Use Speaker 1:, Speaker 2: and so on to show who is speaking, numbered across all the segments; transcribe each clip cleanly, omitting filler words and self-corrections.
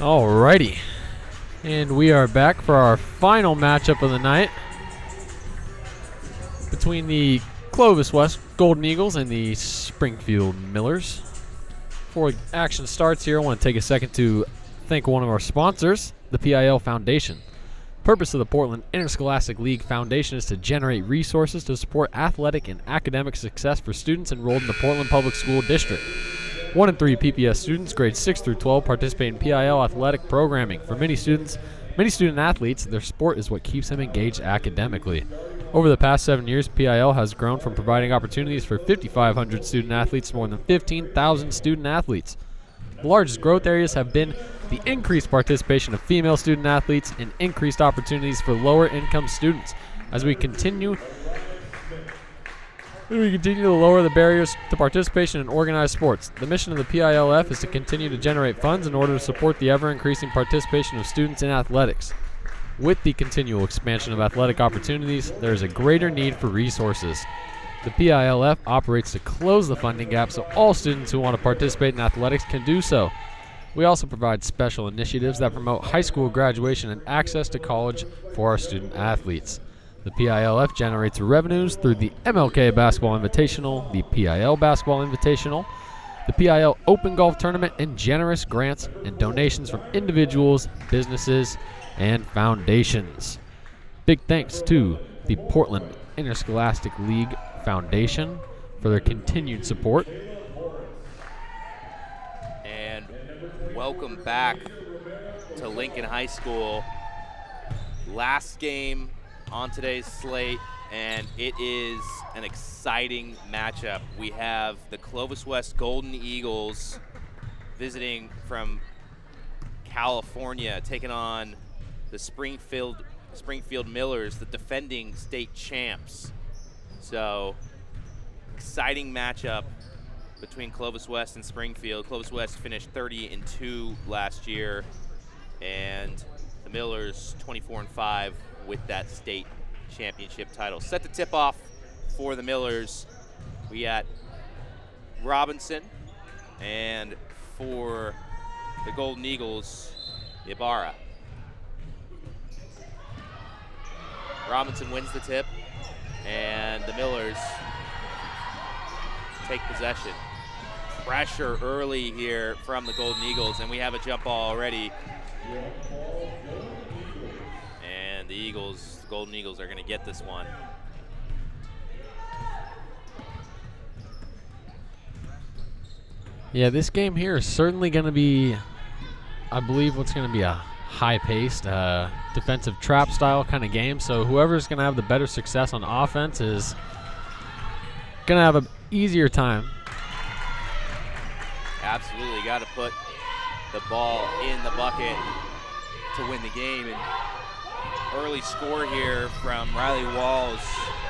Speaker 1: Alrighty, and we are back for our final matchup of the night between the Clovis West Golden Eagles and the Springfield Millers. Before action starts here, I want to take a second to thank one of our sponsors, the PIL Foundation. The purpose of the Portland Interscholastic League Foundation is to generate resources to support athletic and academic success for students enrolled in the Portland Public School District. 1 in 3 PPS students, grades 6 through 12, participate in PIL athletic programming. For many student athletes, their sport is what keeps them engaged academically. Over the past 7 years, PIL has grown from providing opportunities for 5,500 student athletes to more than 15,000 student athletes. The largest growth areas have been the increased participation of female student athletes and increased opportunities for lower-income students. As we continue to lower the barriers to participation in organized sports. The mission of the PILF is to continue to generate funds in order to support the ever-increasing participation of students in athletics. With the continual expansion of athletic opportunities, there is a greater need for resources. The PILF operates to close the funding gap so all students who want to participate in athletics can do so. We also provide special initiatives that promote high school graduation and access to college for our student athletes. The PILF generates revenues through the MLK Basketball Invitational, the PIL Basketball Invitational, the PIL Open Golf Tournament, and generous grants and donations from individuals, businesses, and foundations. Big thanks to the Portland Interscholastic League Foundation for their continued support.
Speaker 2: And welcome back to Lincoln High School. Last game on today's slate, and it is an exciting matchup. We have the Clovis West Golden Eagles visiting from California, taking on the Springfield Millers, the defending state champs. So, exciting matchup between Clovis West and Springfield. Clovis West finished 30-2 last year, and the Millers 24-5 with that state championship title. Set the tip off for the Millers. We got Robinson, and for the Golden Eagles, Ibarra. Robinson wins the tip, and the Millers take possession. Pressure early here from the Golden Eagles, and we have a jump ball already. And the Golden Eagles are going to get this one.
Speaker 1: Yeah, this game here is certainly going to be, I believe, what's going to be a high-paced, defensive trap-style kind of game. So whoever's going to have the better success on offense is going to have an easier time.
Speaker 2: Absolutely, got to put the ball in the bucket to win the game. And early score here from Riley Walls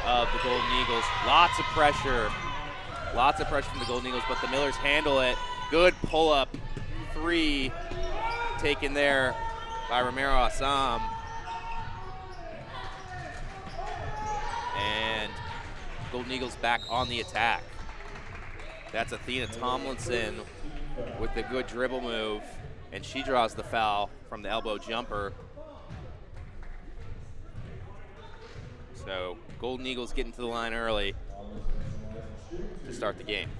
Speaker 2: of the Golden Eagles. Lots of pressure from the Golden Eagles, but the Millers handle it. Good pull-up three taken there by Romero Assam. And Golden Eagles back on the attack. That's Athena Tomlinson with the good dribble move, and she draws the foul from the elbow jumper. So Golden Eagles getting to the line early to start the game.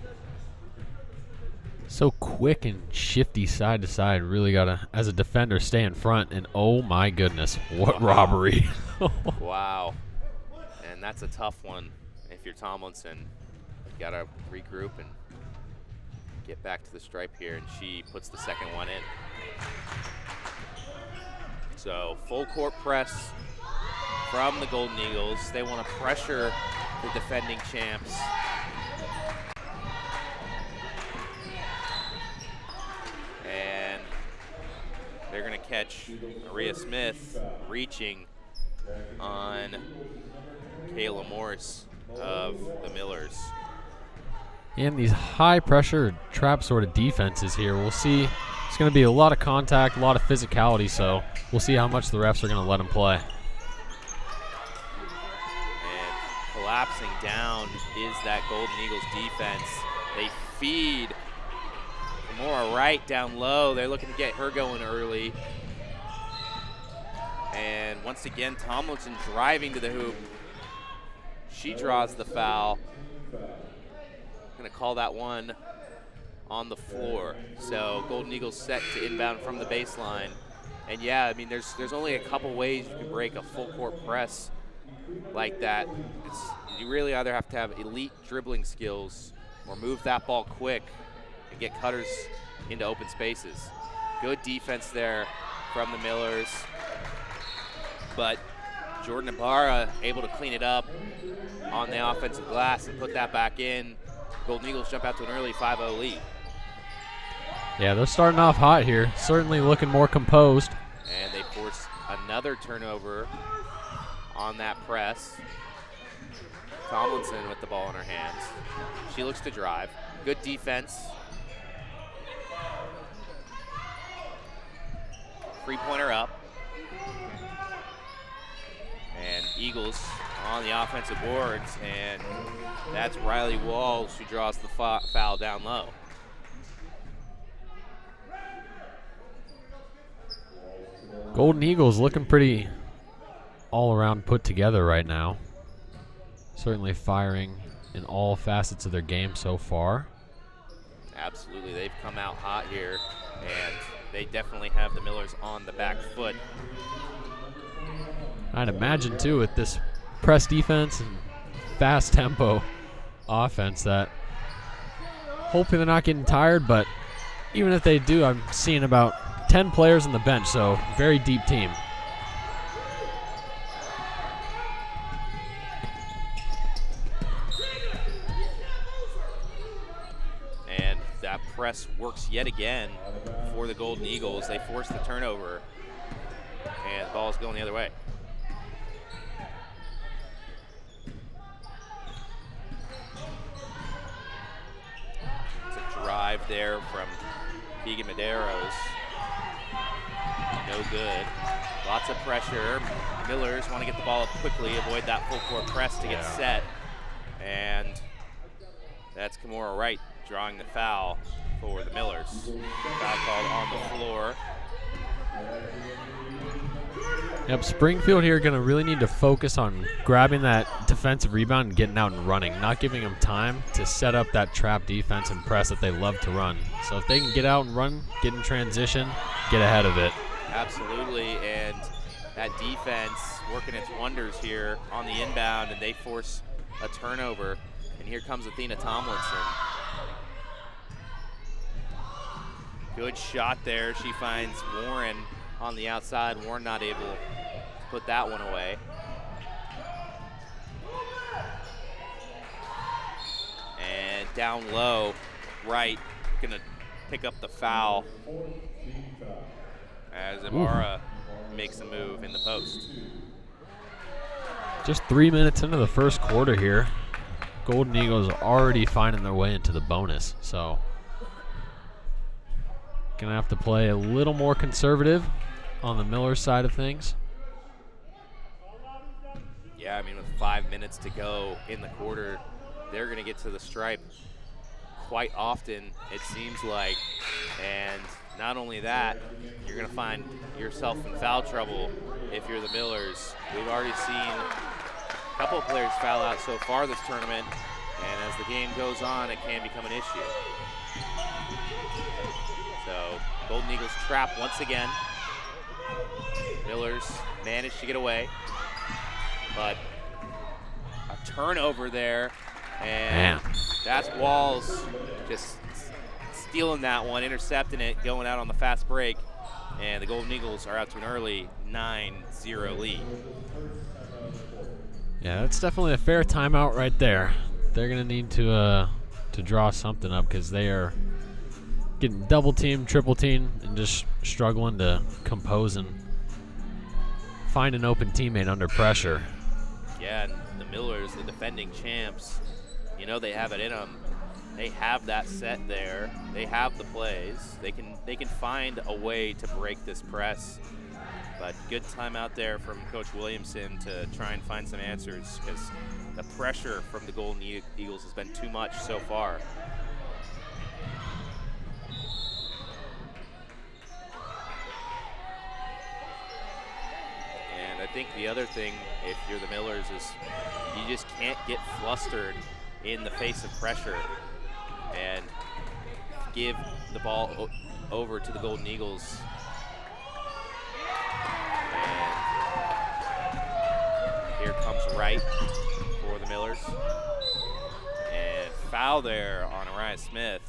Speaker 1: So quick and shifty side to side. Really got to, as a defender, stay in front. And oh my goodness, what robbery.
Speaker 2: Wow. And that's a tough one if you're Tomlinson. You got to regroup and get back to the stripe here. And she puts the second one in. So full court press from the Golden Eagles. They want to pressure the defending champs. And they're going to catch Maria Smith reaching on Kayla Morris of the Millers.
Speaker 1: And these high-pressure trap sort of defenses here, we'll see. It's going to be a lot of contact, a lot of physicality, so we'll see how much the refs are going to let them play.
Speaker 2: And collapsing down is that Golden Eagles defense. They feed Kimura Wright down low. They're looking to get her going early. And once again, Tomlinson driving to the hoop. She draws the foul. Gonna call that one on the floor. So Golden Eagles set to inbound from the baseline. And yeah, I mean, there's only a couple ways you can break a full court press like that. You really either have to have elite dribbling skills or move that ball quick and get cutters into open spaces. Good defense there from the Millers. But Jordan Ibarra able to clean it up on the offensive glass and put that back in. Golden Eagles jump out to an early 5-0 lead.
Speaker 1: Yeah, they're starting off hot here. Certainly looking more composed.
Speaker 2: And they force another turnover on that press. Tomlinson with the ball in her hands. She looks to drive. Good defense. Three-pointer up. And Eagles on the offensive boards, and that's Riley Walls who draws the foul down low.
Speaker 1: Golden Eagles looking pretty all around put together right now. Certainly firing in all facets of their game so far.
Speaker 2: Absolutely, they've come out hot here, and they definitely have the Millers on the back foot.
Speaker 1: I'd imagine too with this press defense and fast tempo offense that hopefully they're not getting tired, but even if they do, I'm seeing about 10 players on the bench, so very deep team.
Speaker 2: And that press works yet again for the Golden Eagles. They force the turnover, and the ball is going the other way. Drive there from Keegan Medeiros. No good. Lots of pressure. Millers want to get the ball up quickly, avoid that full court press to get set. And that's Kimura Wright drawing the foul for the Millers. Foul called on the floor.
Speaker 1: Yep, Springfield here going to really need to focus on grabbing that defensive rebound and getting out and running, not giving them time to set up that trap defense and press that they love to run. So if they can get out and run, get in transition, get ahead of it.
Speaker 2: Absolutely, and that defense working its wonders here on the inbound, and they force a turnover. And here comes Athena Tomlinson. Good shot there. She finds Warren on the outside. Warren not able to put that one away. And down low, Wright gonna pick up the foul as Ibarra makes a move in the post.
Speaker 1: Just 3 minutes into the first quarter here. Golden Eagles are already finding their way into the bonus, so gonna have to play a little more conservative on the Miller side of things.
Speaker 2: Yeah, I mean, with 5 minutes to go in the quarter, they're gonna get to the stripe quite often, it seems like. And not only that, you're gonna find yourself in foul trouble if you're the Millers. We've already seen a couple of players foul out so far this tournament, and as the game goes on, it can become an issue. So Golden Eagles trap once again. Millers managed to get away, but a turnover there, and that's Walls just stealing that one, intercepting it, going out on the fast break, and the Golden Eagles are out to an early 9-0 lead.
Speaker 1: Yeah, that's definitely a fair timeout right there. They're gonna need to draw something up because they are getting double teamed, triple teamed, and just struggling to compose and find an open teammate under pressure.
Speaker 2: Yeah, and the Millers, the defending champs, you know they have it in them. They have that set there. They have the plays. They can find a way to break this press. But good time out there from Coach Williamson to try and find some answers, because the pressure from the Golden Eagles has been too much so far. I think the other thing, if you're the Millers, is you just can't get flustered in the face of pressure and give the ball over to the Golden Eagles. And here comes Wright for the Millers. And foul there on Uriah Smith.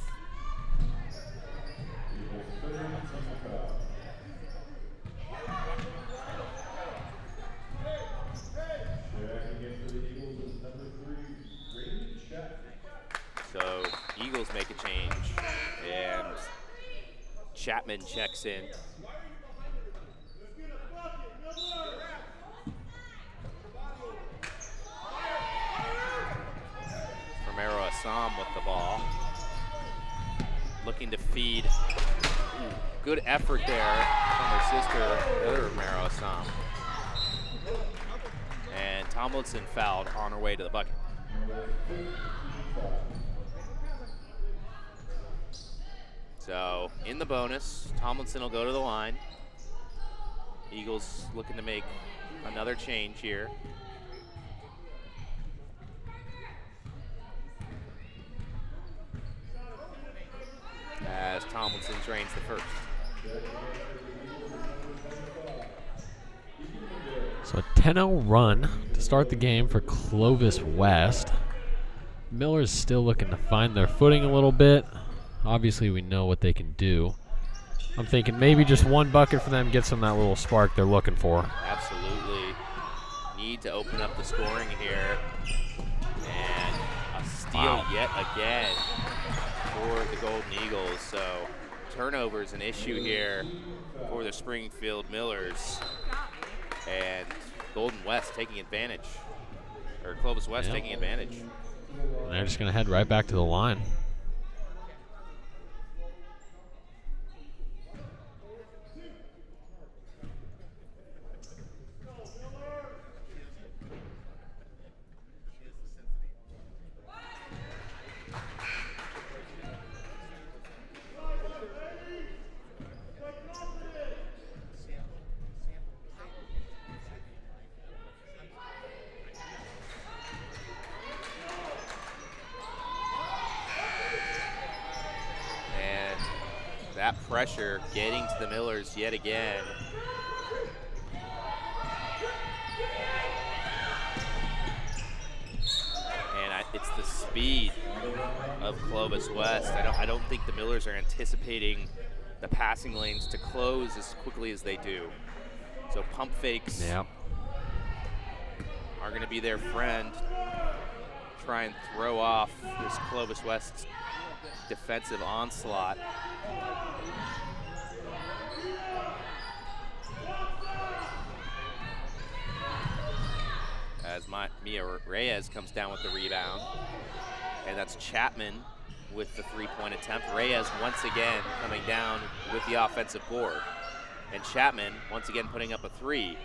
Speaker 2: So Eagles make a change, and Chapman checks in. Romero Assam with the ball, looking to feed. Ooh, good effort there from her sister, the other Romero Assam. And Tomlinson fouled on her way to the bucket. So in the bonus, Tomlinson will go to the line. Eagles looking to make another change here. As Tomlinson drains the first.
Speaker 1: So a 10-0 run to start the game for Clovis West. Miller's still looking to find their footing a little bit. Obviously, we know what they can do. I'm thinking maybe just one bucket for them gets them that little spark they're looking for.
Speaker 2: Absolutely. Need to open up the scoring here. And a steal yet again for the Golden Eagles. So turnover is an issue here for the Springfield Millers. And Golden West taking advantage, or Clovis West taking advantage.
Speaker 1: And they're just going to head right back to the line.
Speaker 2: That pressure getting to the Millers yet again. And it's the speed of Clovis West. I don't think the Millers are anticipating the passing lanes to close as quickly as they do. So pump fakes are going to be their friend. Try and throw off this Clovis West defensive onslaught. As Mia Reyes comes down with the rebound. And that's Chapman with the three-point attempt. Reyes once again coming down with the offensive board. And Chapman once again putting up a three.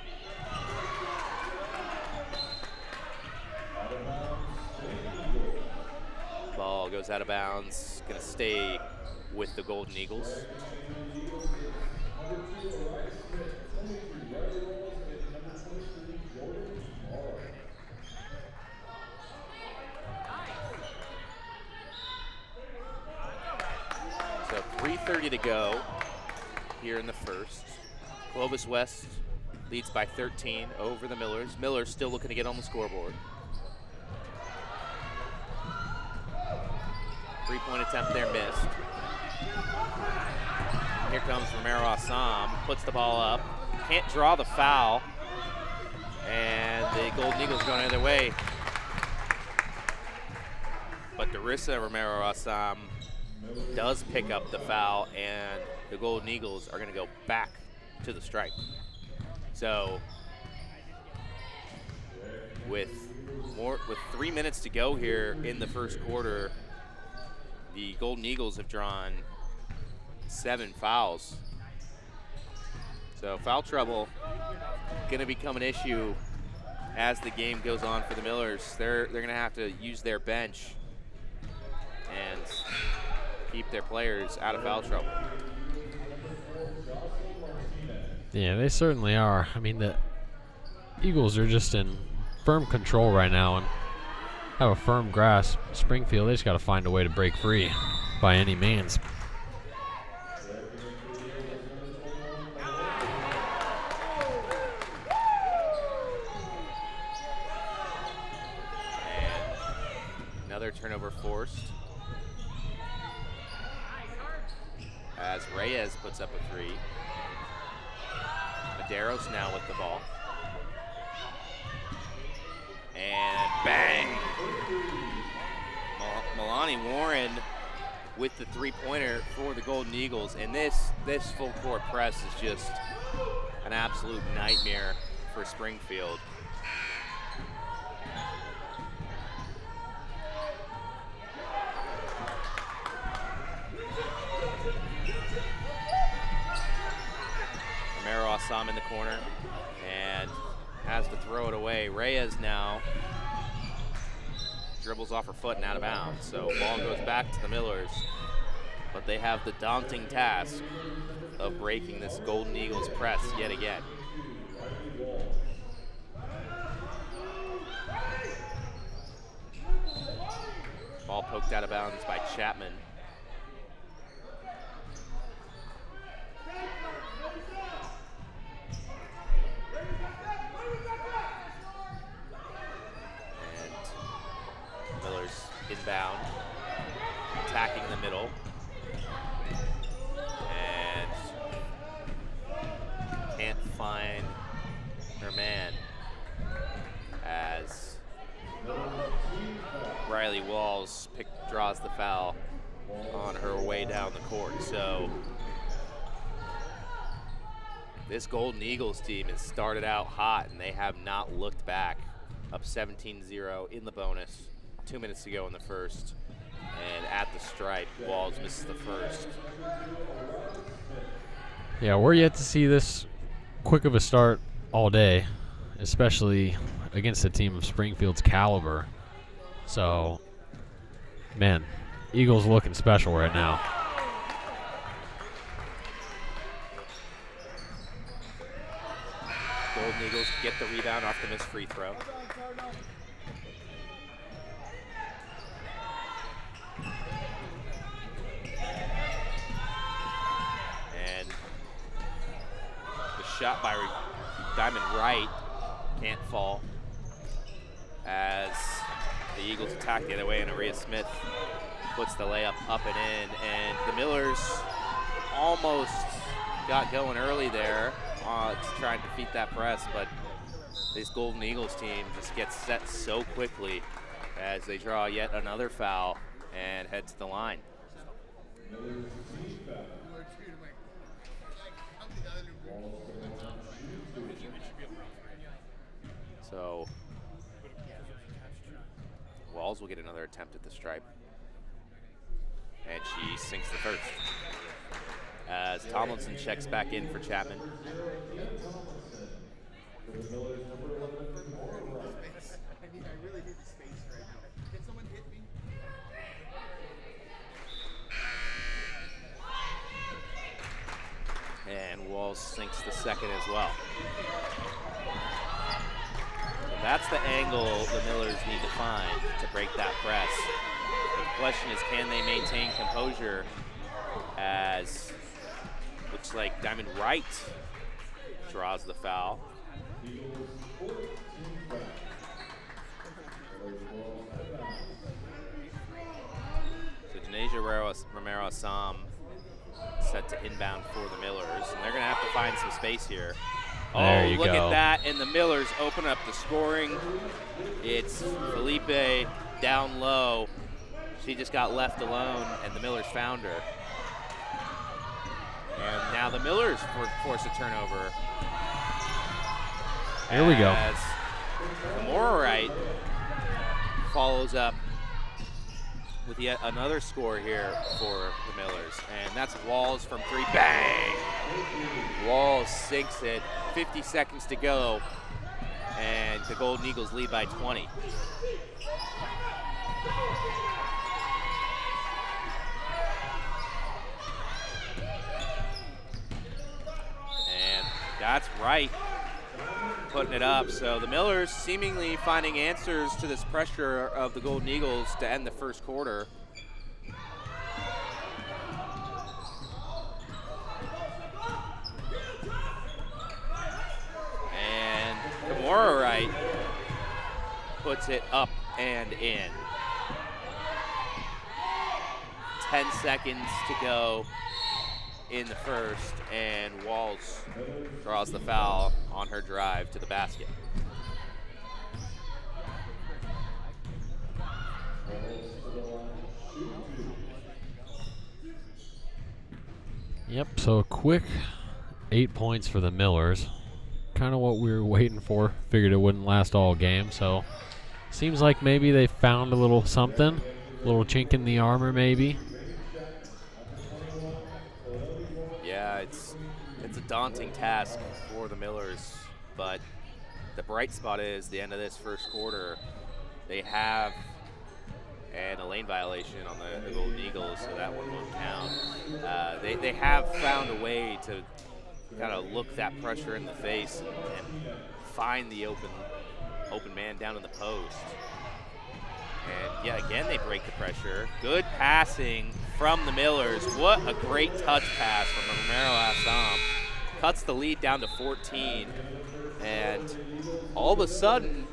Speaker 2: Ball goes out of bounds, gonna stay with the Golden Eagles. So 3:30 to go here in the first. Clovis West leads by 13 over the Millers. Millers still looking to get on the scoreboard. Three-point attempt there missed. Here comes Romero Assam, puts the ball up, can't draw the foul, and the Golden Eagles going the other way. But Darissa Romero Assam does pick up the foul, and the Golden Eagles are going to go back to the stripe. So with 3 minutes to go here in the first quarter, the Golden Eagles have drawn 7 fouls. So foul trouble gonna become an issue as the game goes on for the Millers. They're gonna have to use their bench and keep their players out of foul trouble.
Speaker 1: Yeah, they certainly are. I mean, Eagles are just in firm control right now and have a firm grasp. Springfield, they just got to find a way to break free by any means.
Speaker 2: Another turnover forced as Reyes puts up a three. Medeiros now with the ball. And bang! Milani Warren with the three-pointer for the Golden Eagles. And this full court press is just an absolute nightmare for Springfield. Assam in the corner and has to throw it away. Reyes now dribbles off her foot and out of bounds. So ball goes back to the Millers, but they have the daunting task of breaking this Golden Eagles press yet again. Ball poked out of bounds by Chapman. Inbound, attacking the middle, and can't find her man as Riley Walls draws the foul on her way down the court. So this Golden Eagles team has started out hot and they have not looked back. Up 17-0 in the bonus. 2 minutes to go in the first, and at the stripe, Walls misses the first.
Speaker 1: Yeah, we're yet to see this quick of a start all day, especially against a team of Springfield's caliber. So, man, Eagles looking special right now.
Speaker 2: Golden Eagles get the rebound off the missed free throw. Shot by Diamond Wright can't fall as the Eagles attack the other way, and Aria Smith puts the layup up and in. And the Millers almost got going early there to try and defeat that press, but this Golden Eagles team just gets set so quickly as they draw yet another foul and head to the line. So Walls will get another attempt at the stripe. And she sinks the first. As Tomlinson checks back in for Chapman. And Walls sinks the second as well. That's the angle the Millers need to find to break that press. The question is, can they maintain composure as looks like Diamond Wright draws the foul. So Janasia Romero Assam set to inbound for the Millers, and they're going to have to find some space here.
Speaker 1: There you
Speaker 2: look
Speaker 1: go.
Speaker 2: at that, and the Millers open up the scoring. It's Felipe down low. She just got left alone, and the Millers found her. And now the Millers force a turnover.
Speaker 1: Here we go.
Speaker 2: As Morright follows up with yet another score here for the Millers. And that's Walls from three. Bang! Walls sinks it. 50 seconds to go. And the Golden Eagles lead by 20. And that's right. putting it up. So the Millers seemingly finding answers to this pressure of the Golden Eagles to end the first quarter. And Kimura Wright puts it up and in. 10 seconds to go in the first, and Walls draws the foul on her drive to the basket.
Speaker 1: Yep, so a quick 8 points for the Millers. Kind of what we were waiting for. Figured it wouldn't last all game, so seems like maybe they found a little something, a little chink in the armor maybe.
Speaker 2: Yeah, it's a daunting task for the Millers, but the bright spot is the end of this first quarter, they have a lane violation on the Golden Eagles, so that one won't count. They have found a way to kind of look that pressure in the face and find the open man down in the post. And yeah, again, they break the pressure. Good passing from the Millers. What a great touch pass from Romero Assam. Cuts the lead down to 14. And all of a sudden,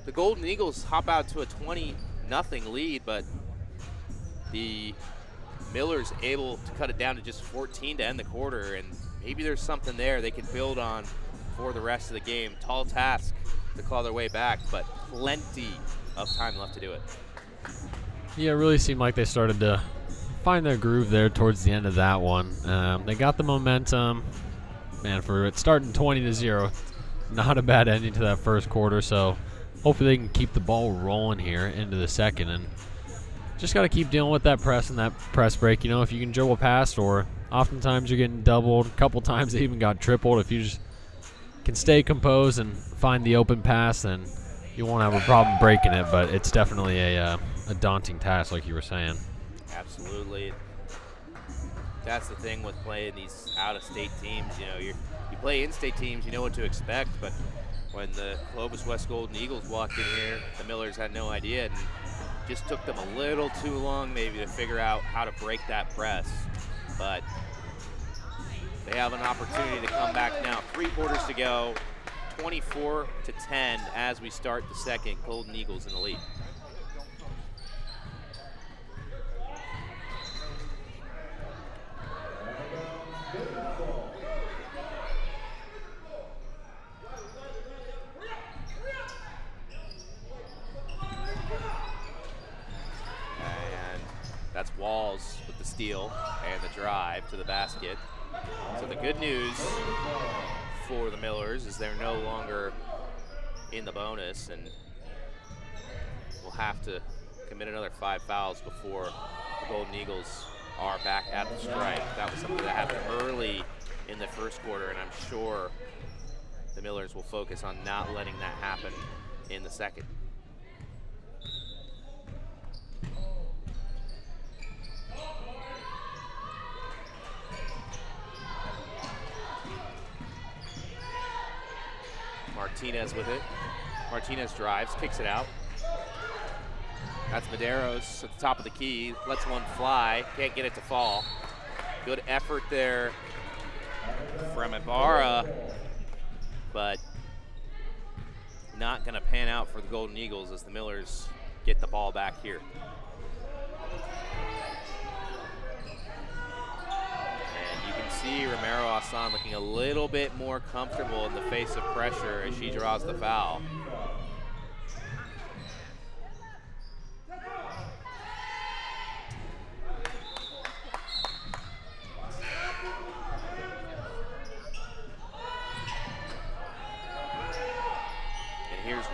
Speaker 2: the Golden Eagles hop out to a 20-0 lead, but the Millers able to cut it down to just 14 to end the quarter. And maybe there's something there they can build on for the rest of the game. Tall task to claw their way back, but plenty of time left to do it.
Speaker 1: Yeah, it really seemed like they started to find their groove there towards the end of that one. They got the momentum. Man, for it starting 20-0, not a bad ending to that first quarter, so hopefully they can keep the ball rolling here into the second, and just got to keep dealing with that press and that press break. You know, if you can dribble past, or oftentimes you're getting doubled, a couple times they even got tripled. If you just can stay composed and find the open pass, then you won't have a problem breaking it, but it's definitely a daunting task, like you were saying.
Speaker 2: Absolutely. That's the thing with playing these out-of-state teams. You know, you play in-state teams, you know what to expect, but when the Clovis West Golden Eagles walked in here, the Millers had no idea, and just took them a little too long maybe to figure out how to break that press. But they have an opportunity to come back now. 3 quarters to go, 24-10 as we start the second. Golden Eagles in the lead. And that's Walls with the steal and the drive to the basket. So the good news for the Millers is they're no longer in the bonus, and will have to commit another 5 fouls before the Golden Eagles are back at the stripe. That was something that happened early in the first quarter, and I'm sure the Millers will focus on not letting that happen in the second. Martinez with it. Martinez drives, kicks it out. That's Medeiros at the top of the key, lets one fly, can't get it to fall. Good effort there from Ibarra, but not gonna pan out for the Golden Eagles as the Millers get the ball back here. And you can see Romero Hassan looking a little bit more comfortable in the face of pressure as she draws the foul.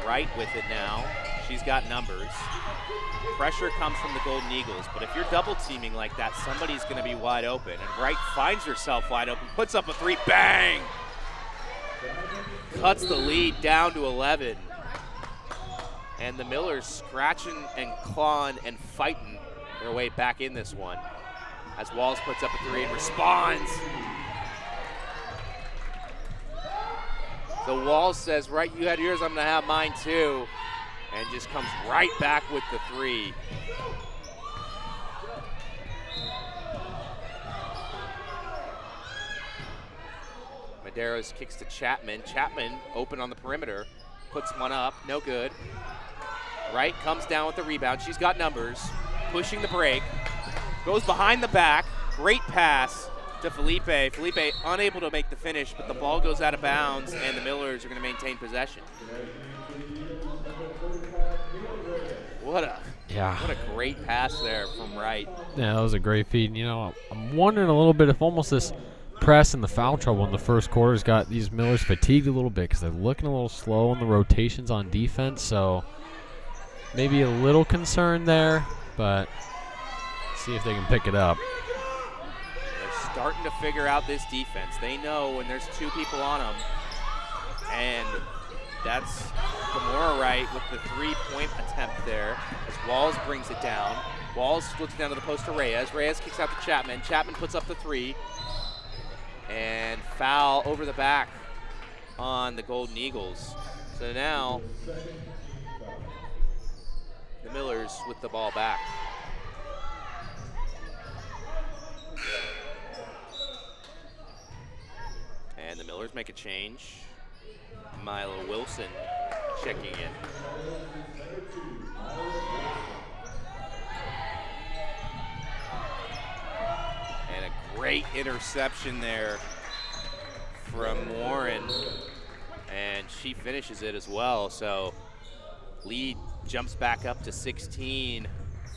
Speaker 2: Right with it now. She's got numbers. Pressure comes from the Golden Eagles, but if you're double teaming like that, somebody's going to be wide open. And Wright finds herself wide open, puts up a 3, bang! Cuts the lead down to 11. And the Millers scratching and clawing and fighting their way back in this one as Walls puts up a 3 and responds. So Walls says, right, you had yours, I'm going to have mine too. And just comes right back with the 3. Medeiros kicks to Chapman. Chapman open on the perimeter, puts one up, no good. Wright comes down with the rebound. She's got numbers, pushing the break, goes behind the back, great pass to Felipe. Felipe unable to make the finish, but the ball goes out of bounds, and the Millers are going to maintain possession. What a great pass there from Wright.
Speaker 1: Yeah, that was a great feed. You know, I'm wondering a little bit if almost this press and the foul trouble in the first quarter has got these Millers fatigued a little bit because they're looking a little slow in the rotations on defense. So maybe a little concern there, but see if they can pick it up.
Speaker 2: They're starting to figure out this defense. They know when there's 2 people on them, and that's Gamora Wright with the 3-point attempt there as Walls brings it down. Walls looks down to the post to Reyes. Reyes kicks out to Chapman. Chapman puts up the 3. And foul over the back on the Golden Eagles. So now the Millers with the ball back. And the Millers make a change. Milo Wilson checking in. And a great interception there from Warren. And she finishes it as well. So lead jumps back up to 16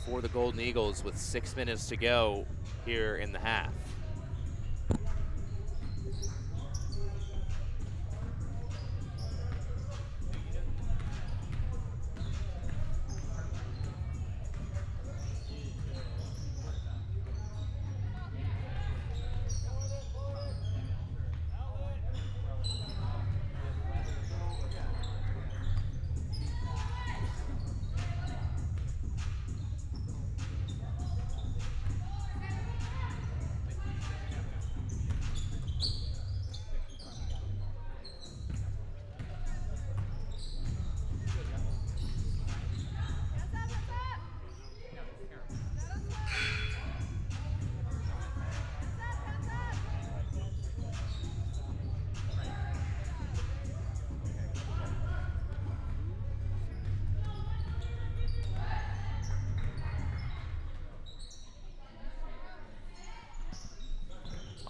Speaker 2: for the Golden Eagles with 6 minutes to go here in the half.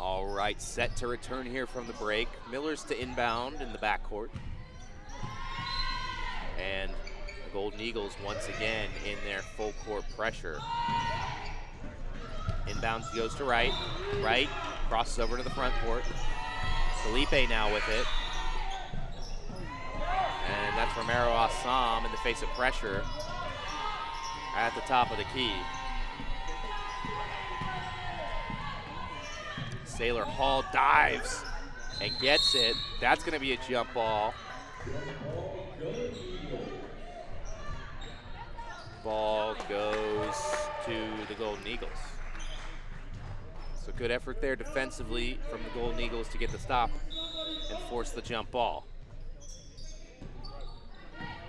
Speaker 2: All right, set to return here from the break. Millers to inbound in the backcourt. And the Golden Eagles once again in their full court pressure. Inbounds goes to Wright. Wright crosses over to the front court. Felipe now with it. And that's Romero Assam in the face of pressure at the top of the key. Sailor Hall dives and gets it. That's going to be a jump ball. Ball goes to the Golden Eagles. So good effort there defensively from the Golden Eagles to get the stop and force the jump ball.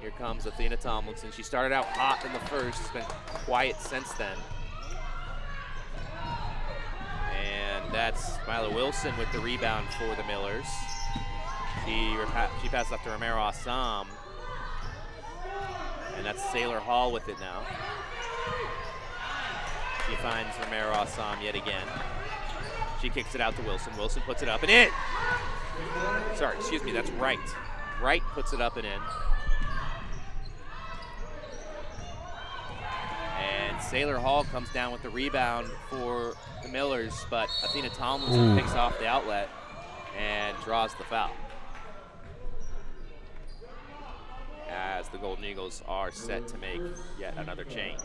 Speaker 2: Here comes Athena Tomlinson. She started out hot in the first, has been quiet since then. And that's Milo Wilson with the rebound for the Millers. She passed off to Romero Assam. And that's Sailor Hall with it now. She finds Romero Assam yet again. She kicks it out to Wilson. Wilson puts it up and in. Sorry, excuse me, that's Wright. Wright puts it up and in. And Sailor Hall comes down with the rebound for the Millers, but Athena Tomlinson picks off the outlet and draws the foul. As the Golden Eagles are set to make yet another change.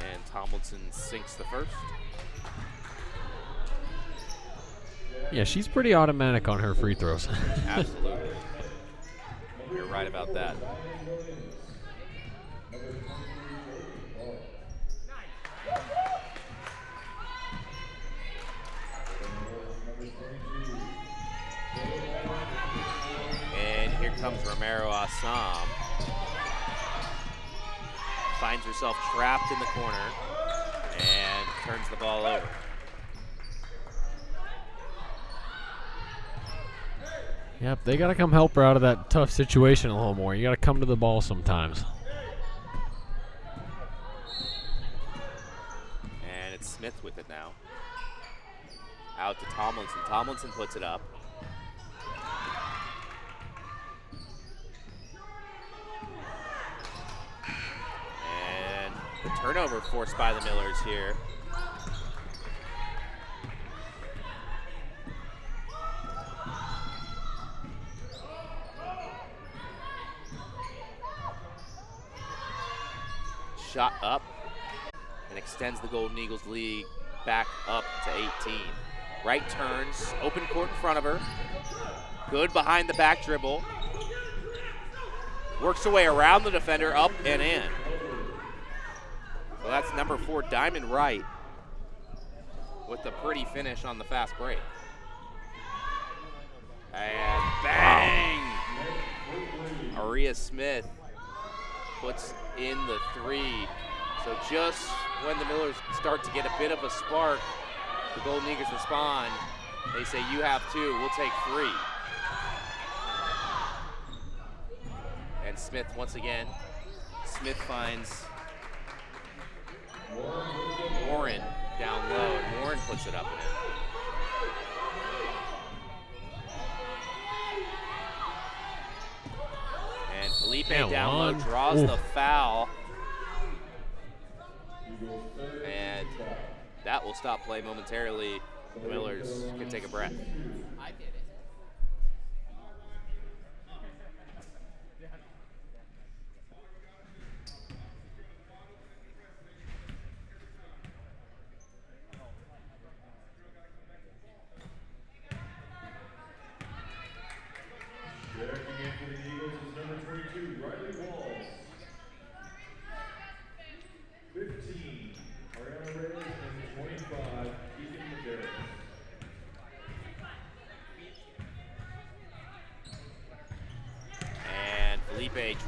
Speaker 2: And Tomlinson sinks the first.
Speaker 1: Yeah, she's pretty automatic on her free throws.
Speaker 2: Absolutely. right about that. And here comes Romero Assam. Finds herself trapped in the corner and turns the ball over.
Speaker 1: Yep, they got to come help her out of that tough situation a little more. You got to come to the ball sometimes.
Speaker 2: And it's Smith with it now. Out to Tomlinson. Tomlinson puts it up. And the turnover forced by the Millers here. Shot up and extends the Golden Eagles lead back up to 18. Right turns, open court in front of her. Good behind the back dribble. Works her way around the defender, up and in. So that's number 4, Diamond Wright, with a pretty finish on the fast break. And bang! Aria Smith puts in the 3. So just when the Millers start to get a bit of a spark, the Golden Eagles respond. They say, you have 2, we'll take 3. And Smith once again. Smith finds Warren down low, and Warren puts it up and in. And Felipe down low draws the foul. And that will stop play momentarily. The Millers can take a breath.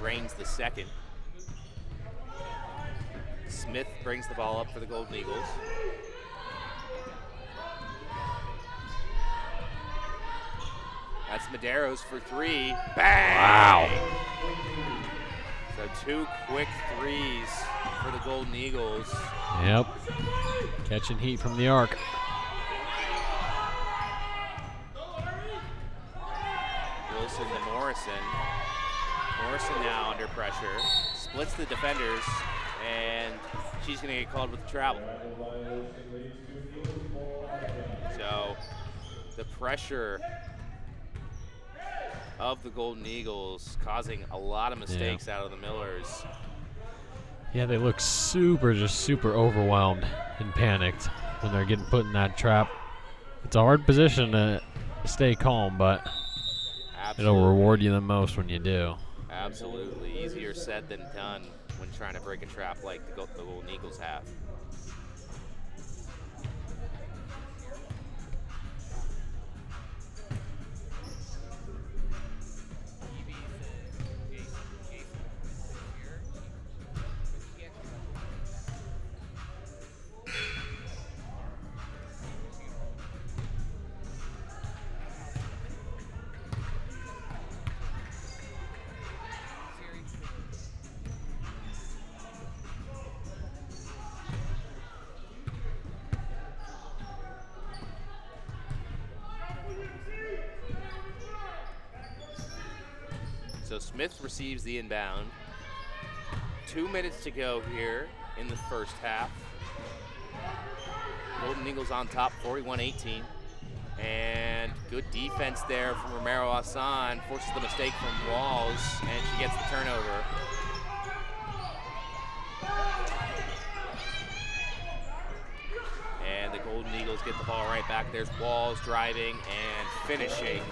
Speaker 2: Drains the second. Smith brings the ball up for the Golden Eagles. That's Medeiros for 3. Bang!
Speaker 1: Wow.
Speaker 2: So 2 quick 3s for the Golden Eagles.
Speaker 1: Yep. Catching heat from the arc.
Speaker 2: Wilson to Morrison. Morrison now under pressure, splits the defenders, and she's going to get called with travel. So the pressure of the Golden Eagles causing a lot of mistakes out of the Millers.
Speaker 1: Yeah, they look just super overwhelmed and panicked when they're getting put in that trap. It's a hard position to stay calm, but it'll reward you the most when you do.
Speaker 2: Absolutely. Easier said than done when trying to break a trap like the Golden Eagles have. So Smith receives the inbound. 2 minutes to go here in the first half. Golden Eagles on top, 41-18. And good defense there from Romero Hassan. Forces the mistake from Walls, and she gets the turnover. And the Golden Eagles get the ball right back. There's Walls driving and finishing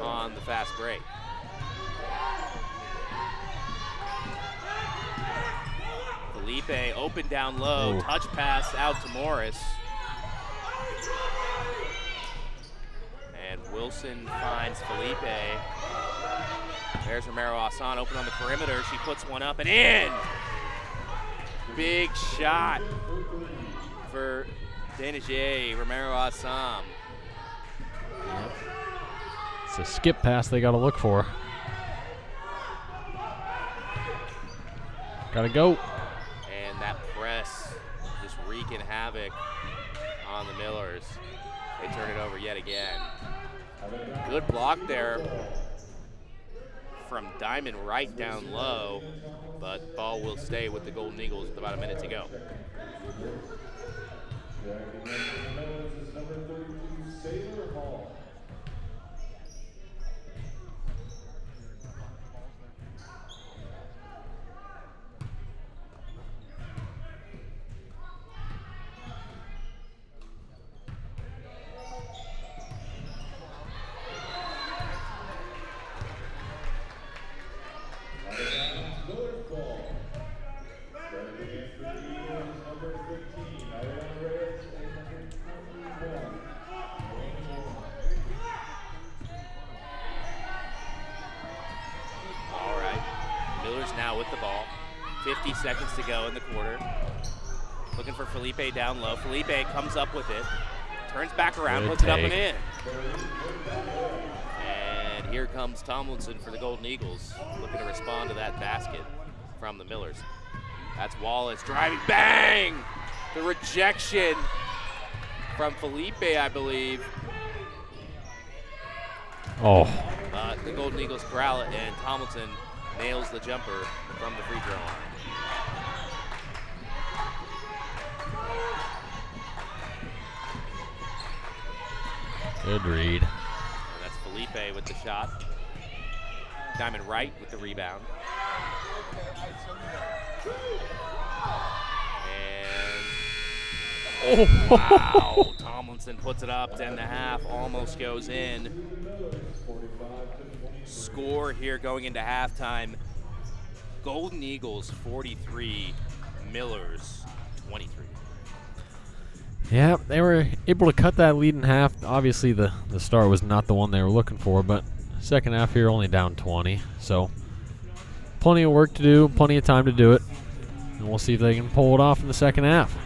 Speaker 2: on the fast break. Felipe open down low, touch pass out to Morris. And Wilson finds Felipe. There's Romero Hassan open on the perimeter. She puts one up and in. Big shot for Deneje, Romero Hassan.
Speaker 1: Yep. It's a skip pass they got to look for. Got to go.
Speaker 2: And that press just wreaking havoc on the Millers. They turn it over yet again. Good block there from Diamond Wright down low, but ball will stay with the Golden Eagles with about a minute to go. Now with the ball, 50 seconds to go in the quarter. Looking for Felipe down low. Felipe comes up with it, turns back around, puts it up and in. And here comes Tomlinson for the Golden Eagles, looking to respond to that basket from the Millers. That's Wallace driving, bang! The rejection from Felipe, I believe.
Speaker 1: Oh.
Speaker 2: The Golden Eagles corral it, and Tomlinson nails the jumper from the free throw line.
Speaker 1: Good read.
Speaker 2: And that's Felipe with the shot. Diamond Wright with the rebound. And wow, Tomlinson puts it up, 10.5, almost goes in. Score here going into halftime. Golden Eagles 43, Millers 23.
Speaker 1: Yeah, they were able to cut that lead in half. Obviously, the start was not the one they were looking for, but second half here only down 20. So plenty of work to do, plenty of time to do it. And we'll see if they can pull it off in the second half.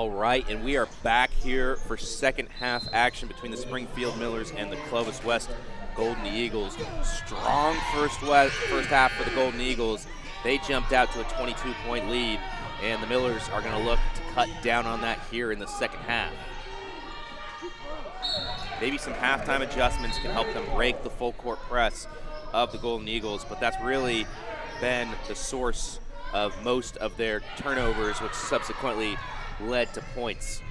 Speaker 2: All right, and we are back here for second half action between the Springfield Millers and the Clovis West Golden Eagles. Strong first half for the Golden Eagles. They jumped out to a 22-point lead, and the Millers are going to look to cut down on that here in the second half. Maybe some halftime adjustments can help them break the full court press of the Golden Eagles, but that's really been the source of most of their turnovers, which subsequently led to points.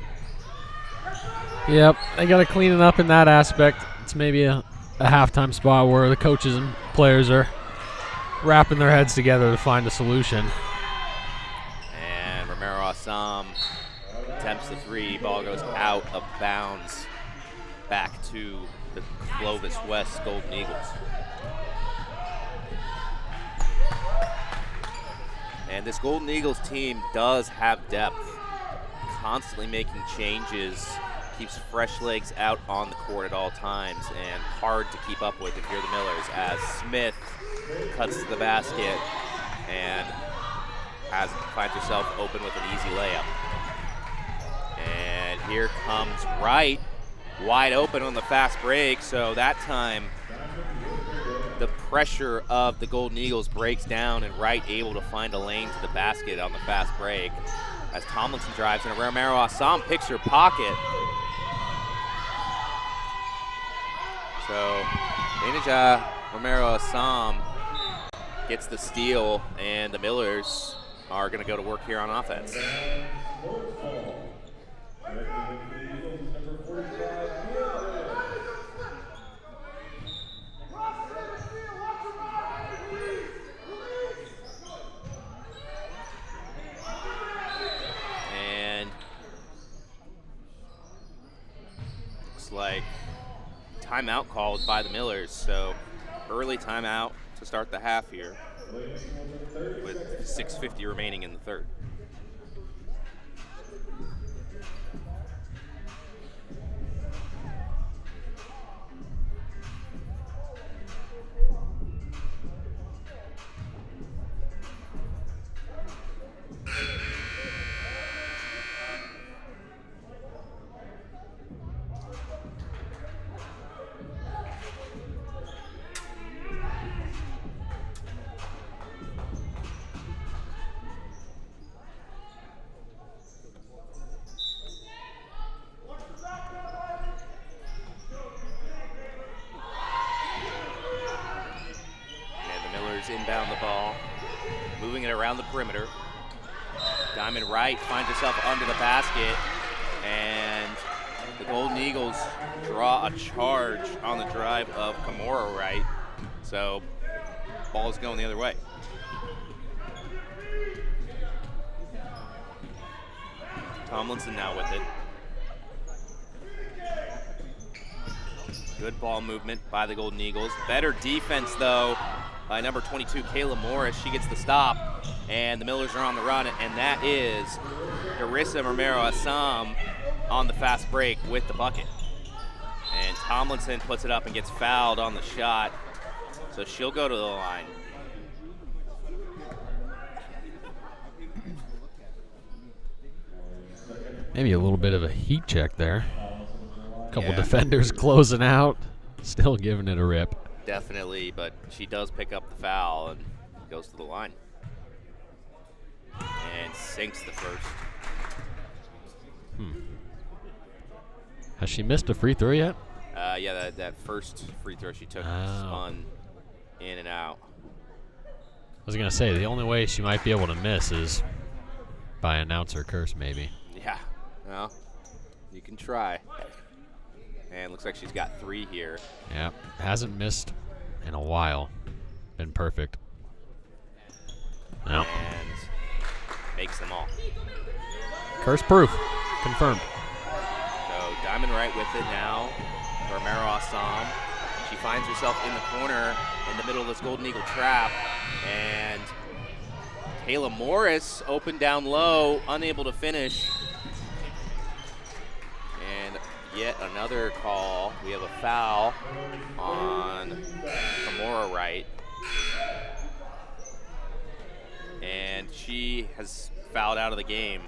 Speaker 1: Yep, they got to clean it up in that aspect. It's maybe a halftime spot where the coaches and players are wrapping their heads together to find a solution.
Speaker 2: And Romero Assam attempts the three. Ball goes out of bounds back to the Clovis West Golden Eagles. And this Golden Eagles team does have depth, constantly making changes, keeps fresh legs out on the court at all times, and hard to keep up with if you're the Millers, as Smith cuts to the basket and finds herself open with an easy layup. And here comes Wright, wide open on the fast break, so that time the pressure of the Golden Eagles breaks down, and Wright able to find a lane to the basket on the fast break as Tomlinson drives, and Romero Assam picks her pocket. So Daneja Romero Assam gets the steal, and the Millers are going to go to work here on offense. Like timeout called by the Millers, so early timeout to start the half here with 6:50 remaining in the third. Inbound the ball, moving it around the perimeter. Diamond Wright finds herself under the basket, and the Golden Eagles draw a charge on the drive of Kimura Wright. So ball is going the other way. Tomlinson now with it. Good ball movement by the Golden Eagles. Better defense though by number 22, Kayla Morris. She gets the stop, and the Millers are on the run, and that is Darissa Romero Assam on the fast break with the bucket. And Tomlinson puts it up and gets fouled on the shot, so she'll go to the line.
Speaker 1: Maybe a little bit of a heat check there. A couple defenders closing out, still giving it a rip.
Speaker 2: Definitely, but she does pick up the foul and goes to the line. And sinks the first.
Speaker 1: Has she missed a free throw yet?
Speaker 2: Yeah, that first free throw she took spun in and out.
Speaker 1: I was going to say, the only way she might be able to miss is by announcer curse, maybe.
Speaker 2: Yeah, well, you can try. And looks like she's got 3 here.
Speaker 1: Yeah, hasn't missed in a while. Been perfect. No.
Speaker 2: And makes them all.
Speaker 1: Curse proof. Confirmed.
Speaker 2: So Diamond Wright with it now. Romero Assam. She finds herself in the corner in the middle of this Golden Eagle trap. And Kayla Morris open down low, unable to finish. And yet another call. We have a foul on Kimura Wright. And she has fouled out of the game.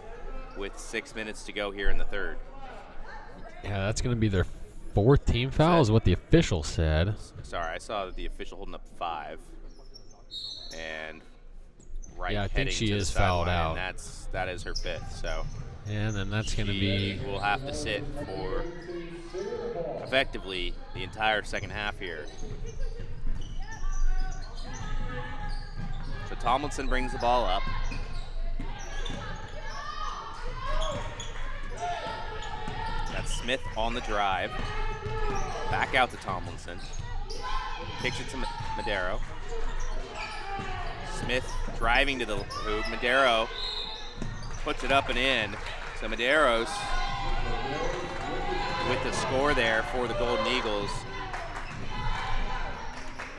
Speaker 2: with 6 minutes to go here in the third.
Speaker 1: Yeah, that's going to be their 4th team foul is what the official said.
Speaker 2: Sorry, I saw the official holding up 5. And
Speaker 1: I think she is fouled out.
Speaker 2: That is her 5th, so.
Speaker 1: And then that's going to be.
Speaker 2: Will have to sit for effectively the entire second half here. So Tomlinson brings the ball up. That's Smith on the drive. Back out to Tomlinson. Kicks it to Madero. Smith driving to the hoop. Madero puts it up and in. So Madero's with the score there for the Golden Eagles.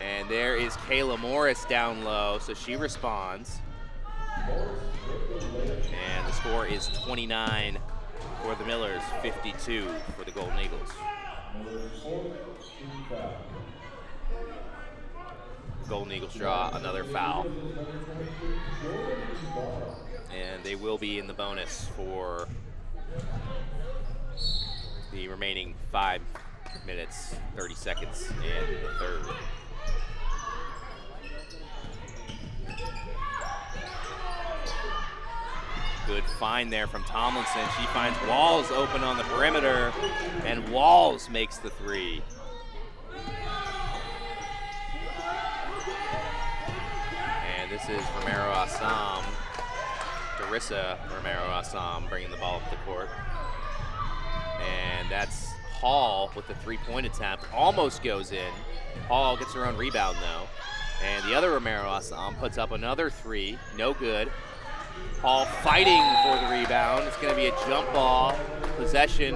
Speaker 2: And there is Kayla Morris down low, so she responds. And the score is 29 for the Millers, 52 for the Golden Eagles. The Golden Eagles draw another foul. And they will be in the bonus for the remaining 5 minutes, 30 seconds in the third. Good find there from Tomlinson. She finds Walls open on the perimeter, and Walls makes the 3. And this is Romero Assam, Darissa Romero Assam bringing the ball up the court. And that's Hall with the 3-point attempt. Almost goes in. Hall gets her own rebound though. And the other Romero Assam puts up another 3, no good. Hall fighting for the rebound. It's going to be a jump ball. Possession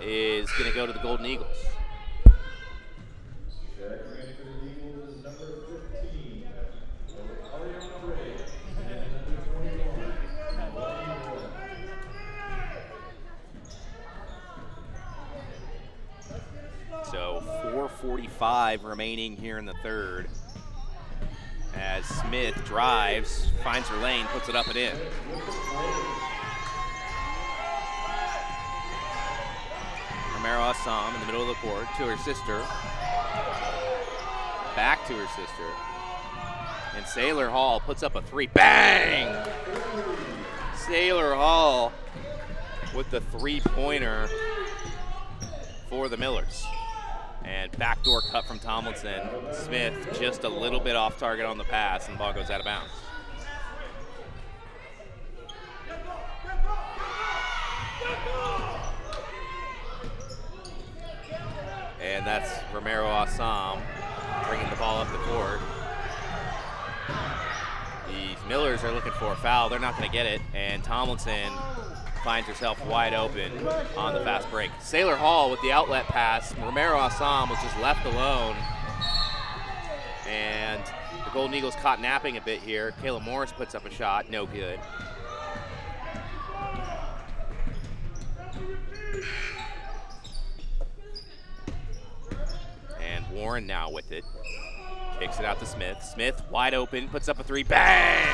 Speaker 2: is going to go to the Golden Eagles. So 4:45 remaining here in the third. As Smith drives, finds her lane, puts it up and in. Romero Assam in the middle of the court to her sister. Back to her sister. And Sailor Hall puts up a 3. Bang! Sailor Hall with the 3-pointer for the Millers. And backdoor cut from Tomlinson. Smith just a little bit off target on the pass, and the ball goes out of bounds. And that's Romero Assam bringing the ball up the court. The Millers are looking for a foul. They're not going to get it, and Tomlinson finds herself wide open on the fast break. Sailor Hall with the outlet pass. Romero Assam was just left alone. And the Golden Eagles caught napping a bit here. Kayla Morris puts up a shot, no good. And Warren now with it. Kicks it out to Smith. Smith wide open, puts up a 3, bang!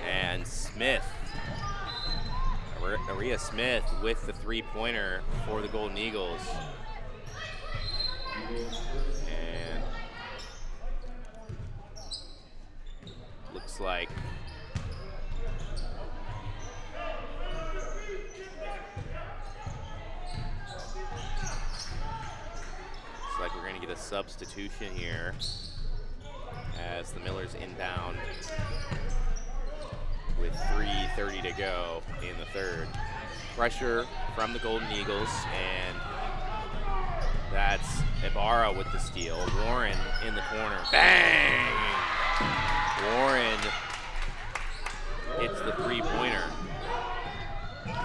Speaker 2: And Smith, Aria Smith with the 3-pointer for the Golden Eagles. And looks like we're going to get a substitution here as the Millers inbound with 3:30 to go in the third. Pressure from the Golden Eagles, and that's Ibarra with the steal. Warren in the corner. Bang! Warren hits the 3-pointer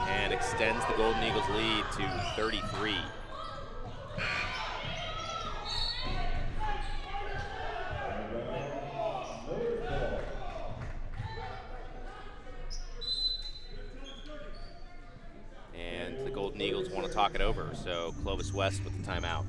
Speaker 2: and extends the Golden Eagles lead to 33. Eagles want to talk it over, so Clovis West with the timeout.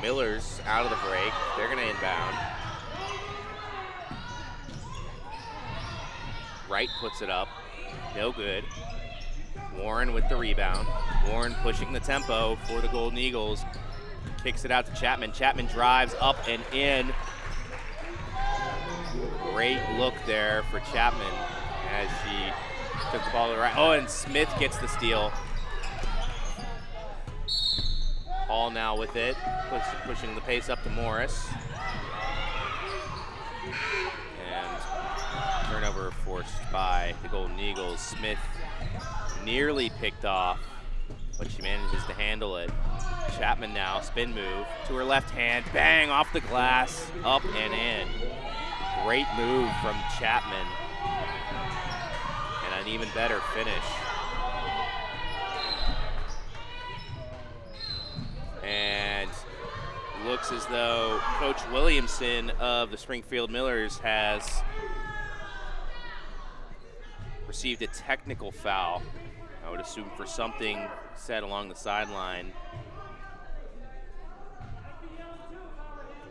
Speaker 2: Millers out of the break. They're going to inbound. Wright puts it up. No good. Warren with the rebound. Warren pushing the tempo for the Golden Eagles. Kicks it out to Chapman. Chapman drives up and in. Great look there for Chapman as she took the ball to the right. Oh, and Smith gets the steal. Hall now with it, pushing the pace up to Morris. And turnover forced by the Golden Eagles. Smith nearly picked off, but she manages to handle it. Chapman now, spin move to her left hand, bang, off the glass, up and in. Great move from Chapman, and an even better finish. And looks as though Coach Williamson of the Springfield Millers has received a technical foul, I would assume for something said along the sideline.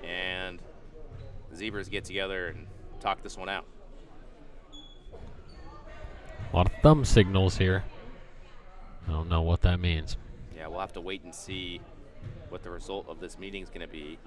Speaker 2: And the Zebras get together and talk this one out.
Speaker 1: A lot of thumb signals here. I don't know what that means.
Speaker 2: Yeah, we'll have to wait and see what the result of this meeting is going to be.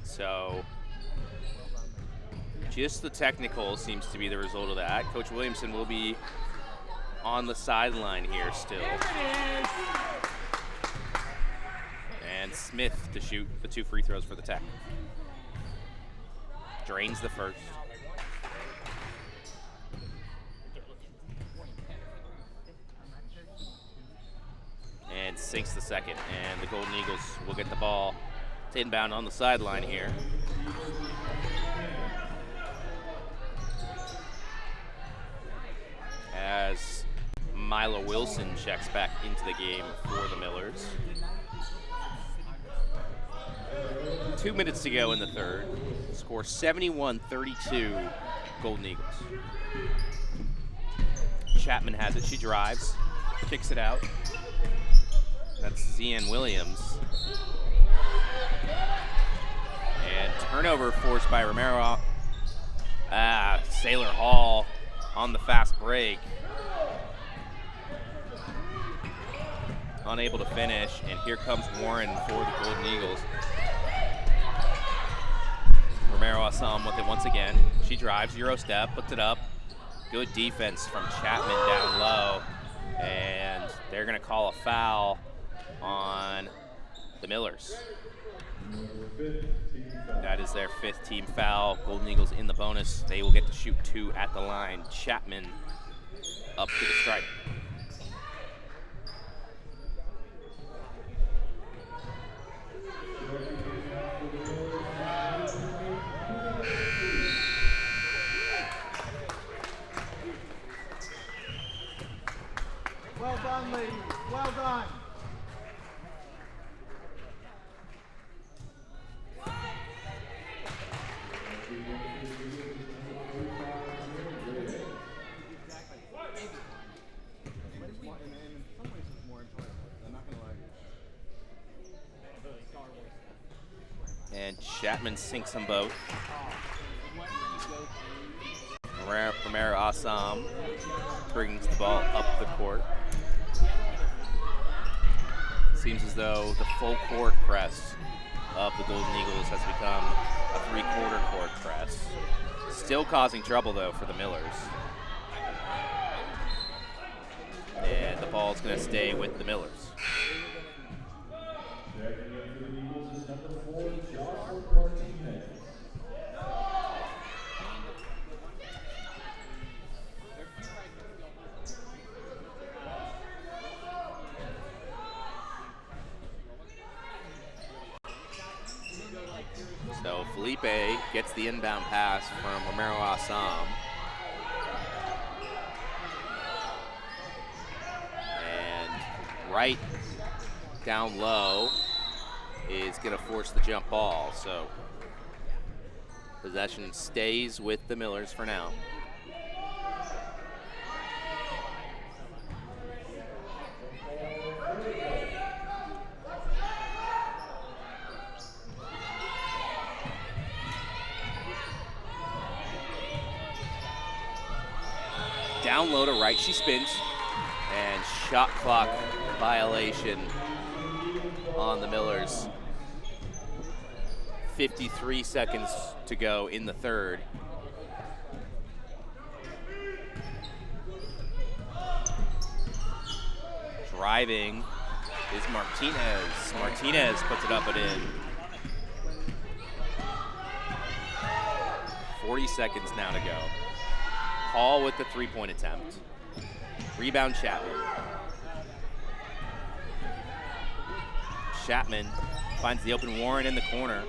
Speaker 2: So just the technical seems to be the result of that. Coach Williamson will be on the sideline here still. And Smith to shoot the 2 free throws for the Tech. Drains the first. And sinks the second. And the Golden Eagles will get the ball to inbound on the sideline here. As Mila Wilson checks back into the game for the Millers. 2 minutes to go in the third. Score 71-32, Golden Eagles. Chapman has it, she drives, kicks it out. That's Zian Williams. And turnover forced by Romero. Sailor Hall on the fast break. Unable to finish, and here comes Warren for the Golden Eagles. Romero Assam with it once again. She drives, Euro step, puts it up. Good defense from Chapman down low. And they're gonna call a foul on the Millers. That is their 5th team foul. Golden Eagles in the bonus. They will get to shoot 2 at the line. Chapman up to the stripe.
Speaker 3: Well done, ladies. Well done.
Speaker 2: And Chapman sinks them both. Romero Assam brings the ball up the court. Seems as though the full court press of the Golden Eagles has become a 3/4 court press. Still causing trouble though for the Millers. And the ball's gonna stay with the Millers. So Felipe gets the inbound pass from Romero Assam. Right down low is going to force the jump ball. So possession stays with the Millers for now. Down low to right, she spins, and shot clock violation on the Millers. 53 seconds to go in the third. Driving is Martinez. Martinez puts it up and in. 40 seconds now to go. Hall with the three-point attempt. Rebound Chapman. Chapman finds the open Warren in the corner.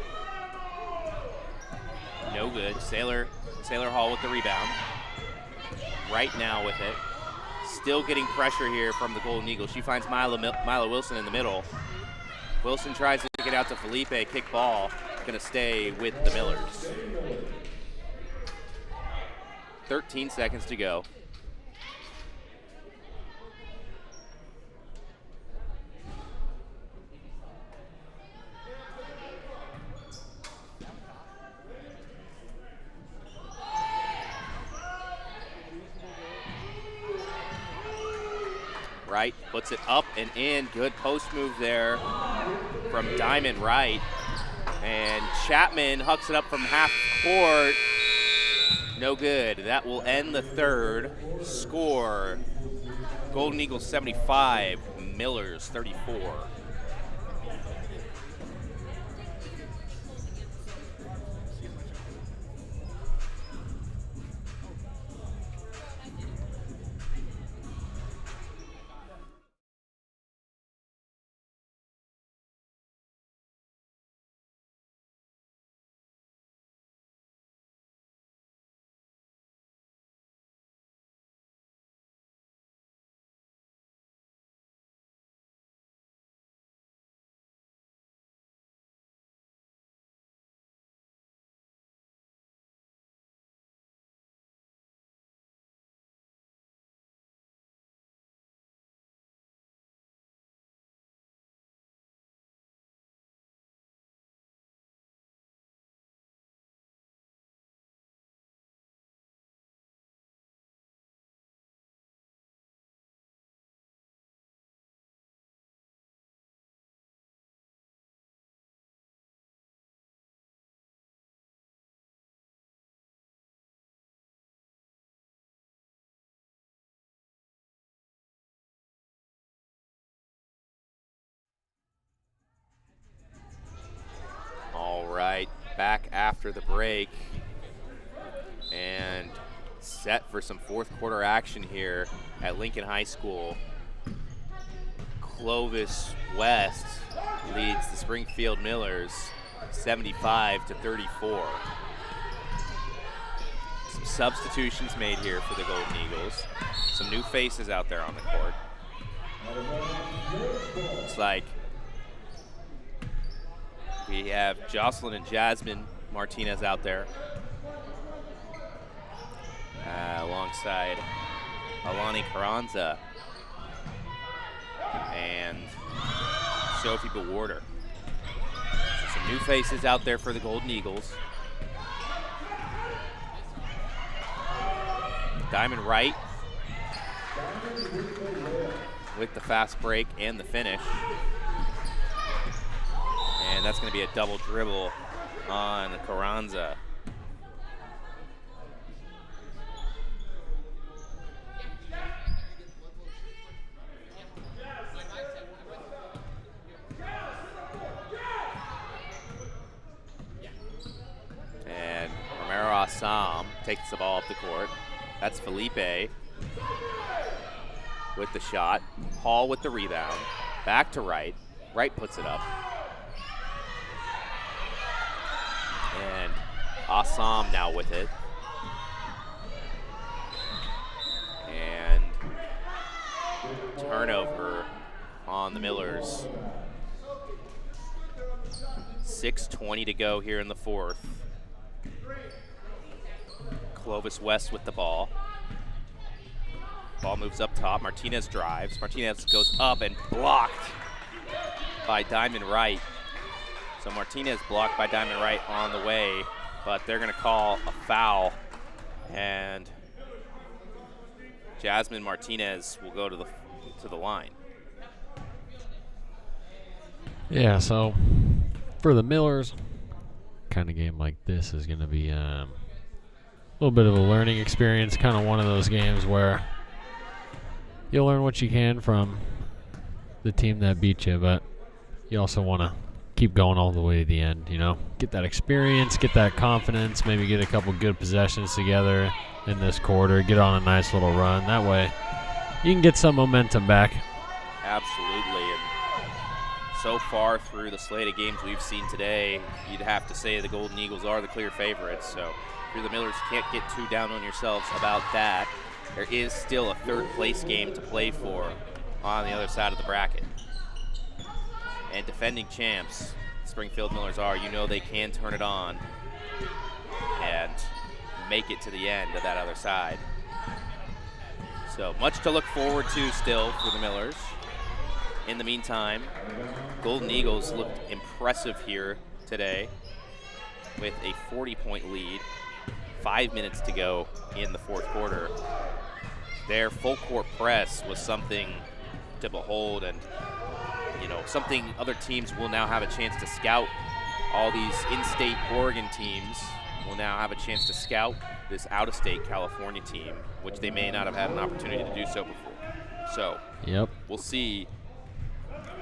Speaker 2: No good. Sailor Hall with the rebound. Right now with it. Still getting pressure here from the Golden Eagles. She finds Mila Wilson in the middle. Wilson tries to get out to Felipe. Kick ball. Going to stay with the Millers. 13 seconds to go. Wright puts it up and in. Good post move there from Diamond Wright. And Chapman hucks it up from half court. No good. That will end the third. Score, Golden Eagles 75, Millers 34. All right, back after the break and set for some fourth quarter action here at Lincoln High School. Clovis West leads the Springfield Millers 75-34. Some substitutions made here for the Golden Eagles. Some new faces out there on the court. Looks like we have Jocelyn and Jasmine Martinez out there alongside Alani Carranza and Sophie Bewarder. So some new faces out there for the Golden Eagles. Diamond Wright with the fast break and the finish. And that's going to be a double dribble on Carranza. And Romero Assam takes the ball up the court. That's Felipe with the shot. Hall with the rebound. Back to Wright. Wright puts it up. And Assam now with it. And turnover on the Millers. 6:20 to go here in the fourth. Clovis West with the ball. Ball moves up top. Martinez drives. Martinez goes up and blocked by Diamond Wright. So Martinez blocked by Diamond Wright on the way, but they're going to call a foul, and Jasmine Martinez will go to the line.
Speaker 1: Yeah, so for the Millers, kind of game like this is going to be a little bit of a learning experience, kind of one of those games where you'll learn what you can from the team that beat you, but you also want to keep going all the way to the end, you know. Get that experience, get that confidence, maybe get a couple good possessions together in this quarter, get on a nice little run. That way you can get some momentum back.
Speaker 2: Absolutely, and so far through the slate of games we've seen today, you'd have to say the Golden Eagles are the clear favorites. So if you're the Millers, you can't get too down on yourselves about that. There is still a third place game to play for on the other side of the bracket. And defending champs, Springfield Millers are, you know they can turn it on and make it to the end of that other side. So much to look forward to still for the Millers. In the meantime, Golden Eagles looked impressive here today with a 40-point lead. 5 minutes to go in the fourth quarter. Their full court press was something to behold, and you know, something other teams will now have a chance to scout. All these in-state Oregon teams will now have a chance to scout this out-of-state California team, which they may not have had an opportunity to do so before. So we'll see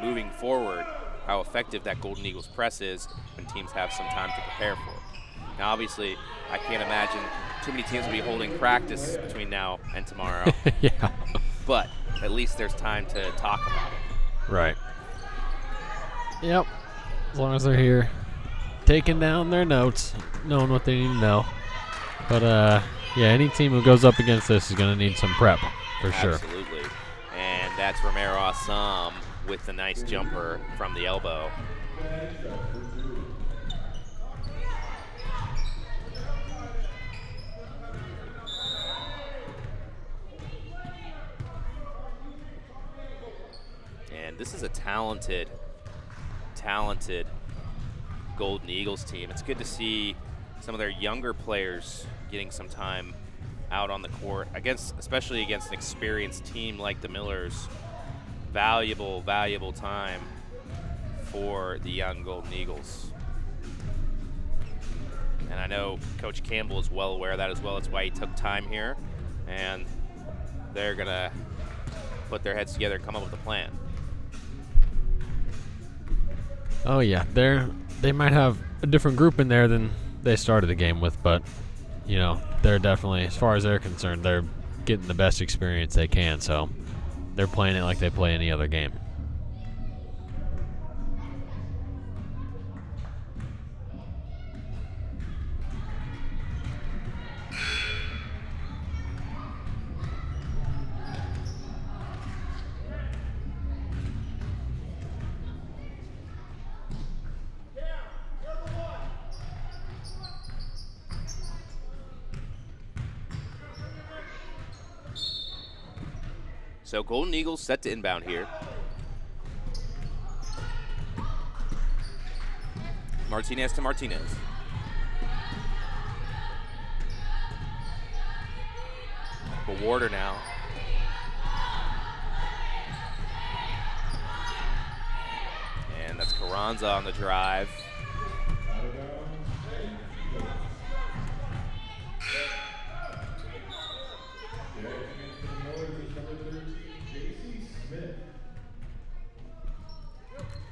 Speaker 2: moving forward how effective that Golden Eagles press is when teams have some time to prepare for it. Now, obviously, I can't imagine too many teams will be holding practice between now and tomorrow.
Speaker 1: Yeah.
Speaker 2: But at least there's time to talk about it.
Speaker 1: Right. Yep. As long as they're here, taking down their notes, knowing what they need to know. But, yeah, any team who goes up against this is going to need some prep, for sure.
Speaker 2: Absolutely. And that's Romero Assam with the nice jumper from the elbow. And this is a talented Golden Eagles team. It's good to see some of their younger players getting some time out on the court, especially against an experienced team like the Millers. Valuable time for the young Golden Eagles. And I know Coach Campbell is well aware of that as well. That's why he took time here. And they're going to put their heads together and come up with a plan.
Speaker 1: Oh, yeah. They might have a different group in there than they started the game with, but, you know, they're definitely, as far as they're concerned, they're getting the best experience they can, so they're playing it like they play any other game.
Speaker 2: So Golden Eagles set to inbound here. Martinez to Martinez. Warder now. And that's Carranza on the drive.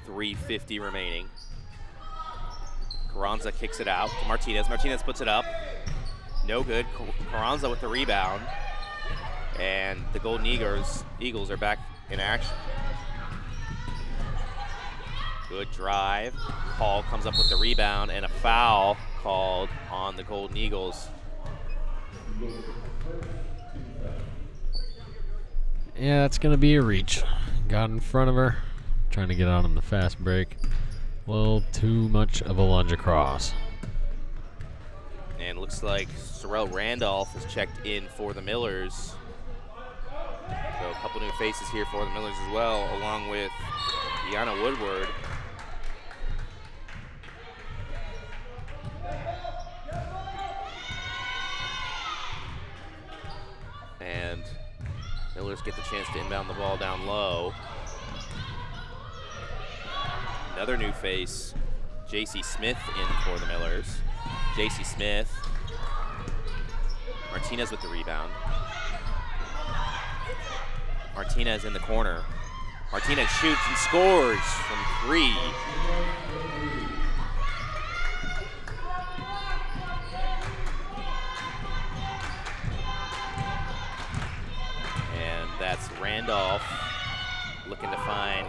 Speaker 2: .350 remaining. Carranza kicks it out to Martinez. Martinez puts it up. No good. Carranza with the rebound. And the Golden Eagles are back in action. Good drive. Paul comes up with the rebound and a foul called on the Golden Eagles.
Speaker 1: Yeah, that's going to be a reach. Got in front of her. trying to get on him the fast break. A little too much of a lunge across.
Speaker 2: And looks like Sorrell Randolph has checked in for the Millers. So a couple new faces here for the Millers as well, along with Deanna Woodward. And Millers get the chance to inbound the ball down low. Another new face, J.C. Smith in for the Millers. J.C. Smith. Martinez with the rebound. Martinez in the corner. Martinez shoots and scores from 3. And that's Randolph looking to find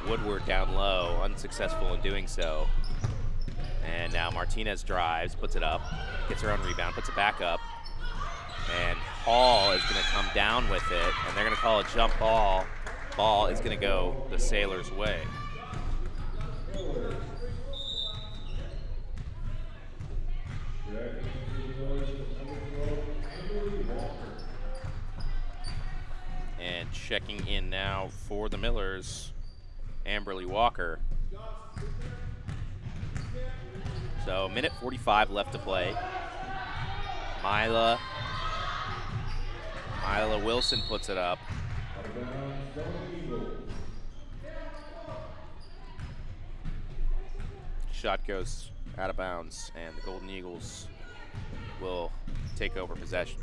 Speaker 2: Woodward down low, unsuccessful in doing so. And now Martinez drives, puts it up, gets her own rebound, puts it back up. And Hall is going to come down with it, and they're going to call a jump ball. Ball is going to go the Sailors' way. And checking in now for the Millers, Amberly Walker. So minute 45 left to play. Mila Wilson puts it up. Shot goes out of bounds, and the Golden Eagles will take over possession.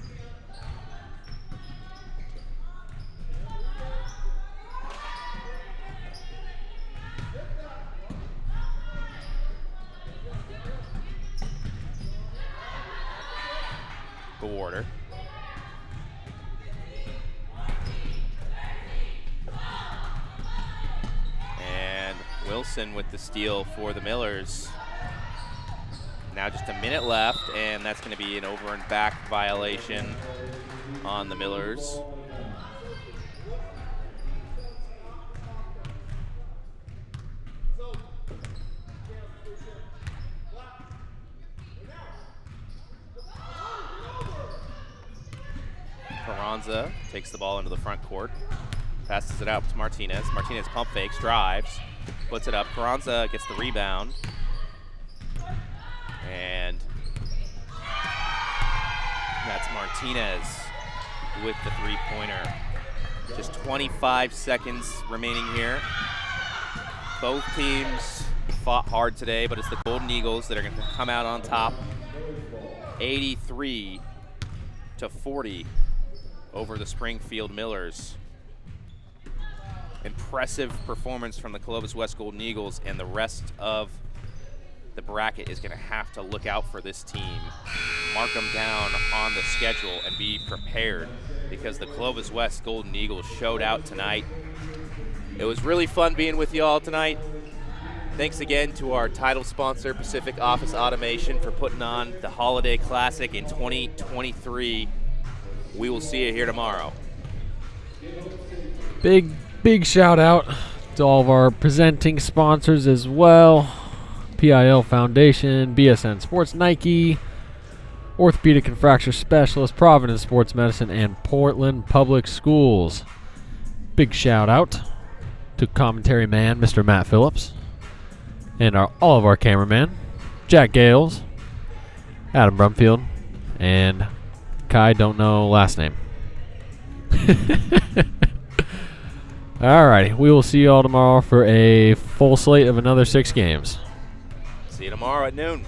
Speaker 2: Warder. And Wilson with the steal for the Millers. Now just a minute left, and that's going to be an over and back violation on the Millers. Carranza takes the ball into the front court, passes it out to Martinez. Martinez pump fakes, drives, puts it up. Carranza gets the rebound. And that's Martinez with the three-pointer. Just 25 seconds remaining here. Both teams fought hard today, but it's the Golden Eagles that are going to come out on top. 83-40 over the Springfield Millers. Impressive performance from the Clovis West Golden Eagles, and the rest of the bracket is going to have to look out for this team. Mark them down on the schedule and be prepared, because the Clovis West Golden Eagles showed out tonight. It was really fun being with you all tonight. Thanks again to our title sponsor, Pacific Office Automation, for putting on the Holiday Classic in 2023. We will see you here tomorrow.
Speaker 1: Big shout out to all of our presenting sponsors as well. PIL Foundation, BSN Sports, Nike, Orthopedic and Fracture Specialist, Providence Sports Medicine, and Portland Public Schools. Big shout out to commentary man, Mr. Matt Phillips, and all of our cameramen, Jack Gales, Adam Brumfield, and Kai don't know last name. Alrighty, we will see you all tomorrow for a full slate of another 6 games.
Speaker 2: See you tomorrow at noon.